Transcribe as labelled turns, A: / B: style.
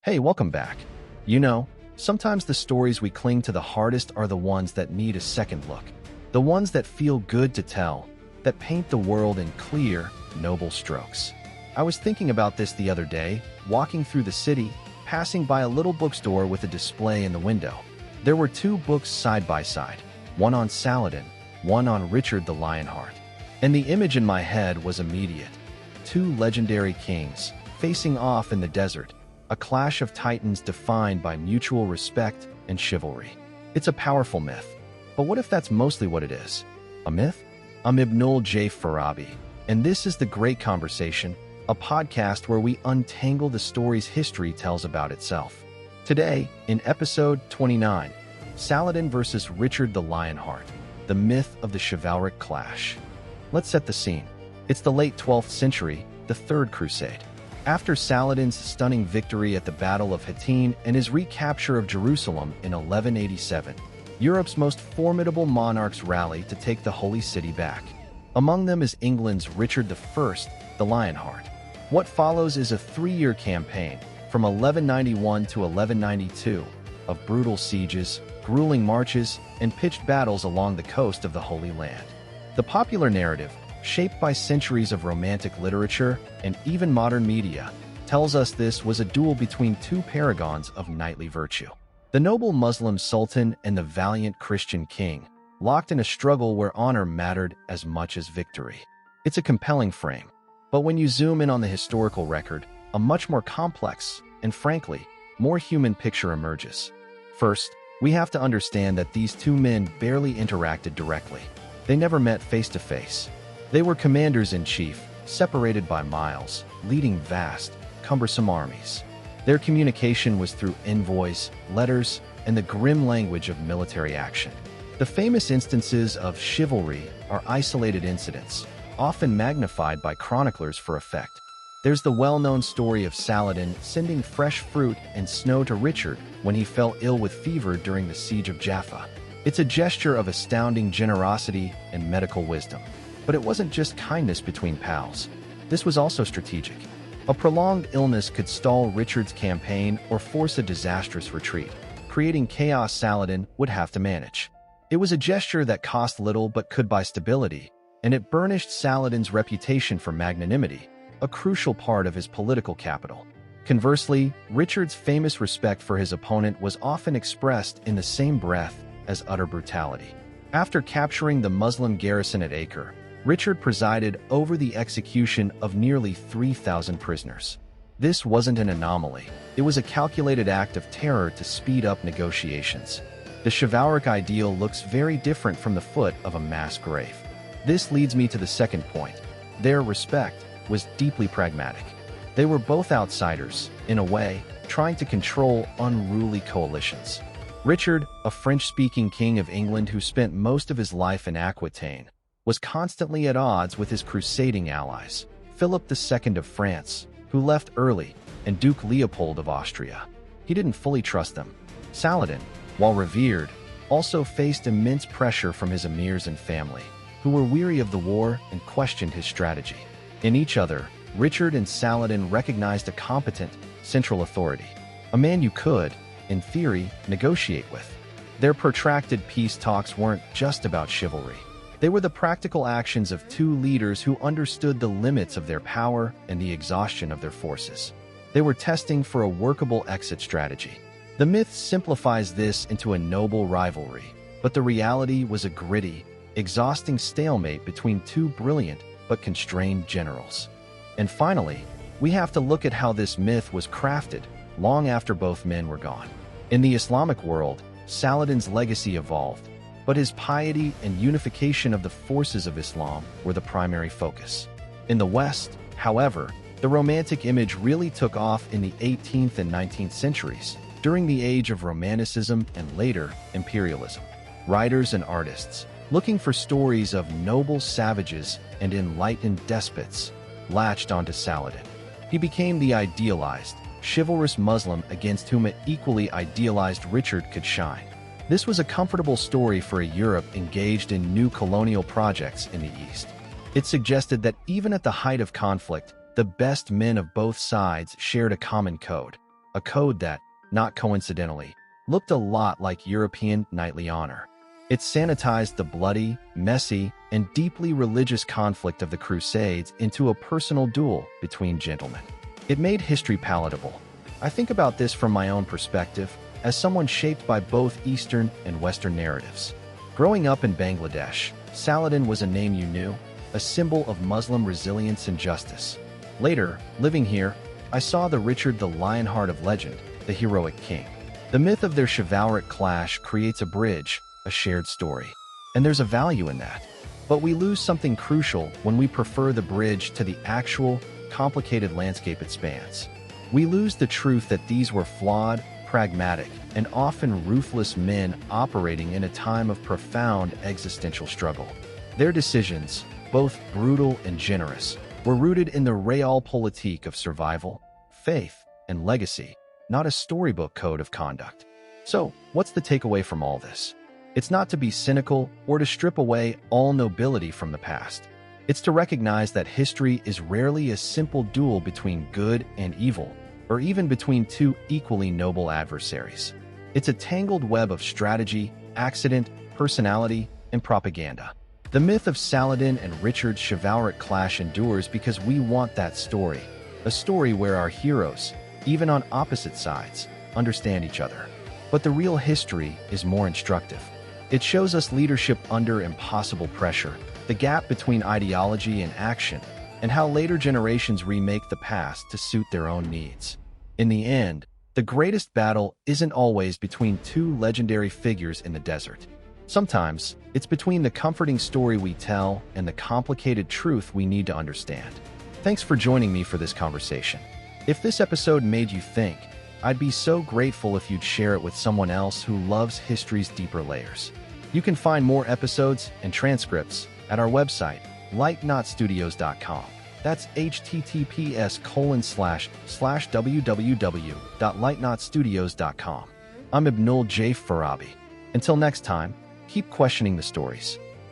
A: Hey, welcome back. You know, sometimes the stories we cling to the hardest are the ones that need a second look. The ones that feel good to tell, that paint the world in clear, noble strokes. I was thinking about this the other day, walking through the city, passing by a little bookstore with a display in the window. There were two books side by side, one on Saladin, one on Richard the Lionheart. And the image in my head was immediate. Two legendary kings, facing off in the desert, a clash of titans defined by mutual respect and chivalry. It's a powerful myth. But what if that's mostly what it is? A myth? I'm Ibnul J. Farabi, and this is The Great Conversation, a podcast where we untangle the stories history tells about itself. Today, in episode 29, Saladin versus Richard the Lionheart, the myth of the chivalric clash. Let's set the scene. It's the late 12th century, the Third Crusade. After Saladin's stunning victory at the Battle of Hattin and his recapture of Jerusalem in 1187, Europe's most formidable monarchs rally to take the Holy City back. Among them is England's Richard I, the Lionheart. What follows is a three-year campaign, from 1191 to 1192, of brutal sieges, grueling marches, and pitched battles along the coast of the Holy Land. The popular narrative, shaped by centuries of romantic literature and even modern media, tells us this was a duel between two paragons of knightly virtue. The noble Muslim sultan and the valiant Christian king, locked in a struggle where honor mattered as much as victory. It's a compelling frame, but when you zoom in on the historical record, a much more complex and, frankly, more human picture emerges. First, we have to understand that these two men barely interacted directly. They never met face-to-face. They were commanders-in-chief, separated by miles, leading vast, cumbersome armies. Their communication was through envoys, letters, and the grim language of military action. The famous instances of chivalry are isolated incidents, often magnified by chroniclers for effect. There's the well-known story of Saladin sending fresh fruit and snow to Richard when he fell ill with fever during the siege of Jaffa. It's a gesture of astounding generosity and medical wisdom. But it wasn't just kindness between pals. This was also strategic. A prolonged illness could stall Richard's campaign or force a disastrous retreat, creating chaos Saladin would have to manage. It was a gesture that cost little but could buy stability, and it burnished Saladin's reputation for magnanimity, a crucial part of his political capital. Conversely, Richard's famous respect for his opponent was often expressed in the same breath as utter brutality. After capturing the Muslim garrison at Acre, Richard presided over the execution of nearly 3,000 prisoners. This wasn't an anomaly. It was a calculated act of terror to speed up negotiations. The chivalric ideal looks very different from the foot of a mass grave. This leads me to the second point. Their respect was deeply pragmatic. They were both outsiders, in a way, trying to control unruly coalitions. Richard, a French-speaking king of England who spent most of his life in Aquitaine, was constantly at odds with his crusading allies, Philip II of France, who left early, and Duke Leopold of Austria. He didn't fully trust them. Saladin, while revered, also faced immense pressure from his emirs and family, who were weary of the war and questioned his strategy. In each other, Richard and Saladin recognized a competent, central authority, a man you could, in theory, negotiate with. Their protracted peace talks weren't just about chivalry. They were the practical actions of two leaders who understood the limits of their power and the exhaustion of their forces. They were testing for a workable exit strategy. The myth simplifies this into a noble rivalry, but the reality was a gritty, exhausting stalemate between two brilliant but constrained generals. And finally, we have to look at how this myth was crafted long after both men were gone. In the Islamic world, Saladin's legacy evolved, but his piety and unification of the forces of Islam were the primary focus. In the West, however, the romantic image really took off in the 18th and 19th centuries, during the age of Romanticism and later imperialism. Writers and artists, looking for stories of noble savages and enlightened despots, latched onto Saladin. He became the idealized, chivalrous Muslim against whom an equally idealized Richard could shine. This was a comfortable story for a Europe engaged in new colonial projects in the East. It suggested that even at the height of conflict, the best men of both sides shared a common code: a code that, not coincidentally, looked a lot like European knightly honor. It sanitized the bloody, messy, and deeply religious conflict of the Crusades into a personal duel between gentlemen. It made history palatable. I think about this from my own perspective, as someone shaped by both Eastern and Western narratives. Growing up in Bangladesh, Saladin was a name you knew, a symbol of Muslim resilience and justice. Later, living here, I saw the Richard the Lionheart of legend, the heroic king. The myth of their chivalric clash creates a bridge, a shared story. And there's a value in that. But we lose something crucial when we prefer the bridge to the actual, complicated landscape it spans. We lose the truth that these were flawed, pragmatic, and often ruthless men operating in a time of profound existential struggle. Their decisions, both brutal and generous, were rooted in the realpolitik of survival, faith, and legacy, not a storybook code of conduct. So, what's the takeaway from all this? It's not to be cynical or to strip away all nobility from the past. It's to recognize that history is rarely a simple duel between good and evil, or even between two equally noble adversaries. It's a tangled web of strategy, accident, personality, and propaganda. The myth of Saladin and Richard's chivalric clash endures because we want that story, a story where our heroes, even on opposite sides, understand each other. But the real history is more instructive. It shows us leadership under impossible pressure, the gap between ideology and action, and how later generations remake the past to suit their own needs. In the end, the greatest battle isn't always between two legendary figures in the desert. Sometimes, it's between the comforting story we tell and the complicated truth we need to understand. Thanks for joining me for this conversation. If this episode made you think, I'd be so grateful if you'd share it with someone else who loves history's deeper layers. You can find more episodes and transcripts at our website, lightnotstudios.com. That's https://www.lightnotstudios.com. I'm Ibnul J. Farabi. Until next time, keep questioning the stories.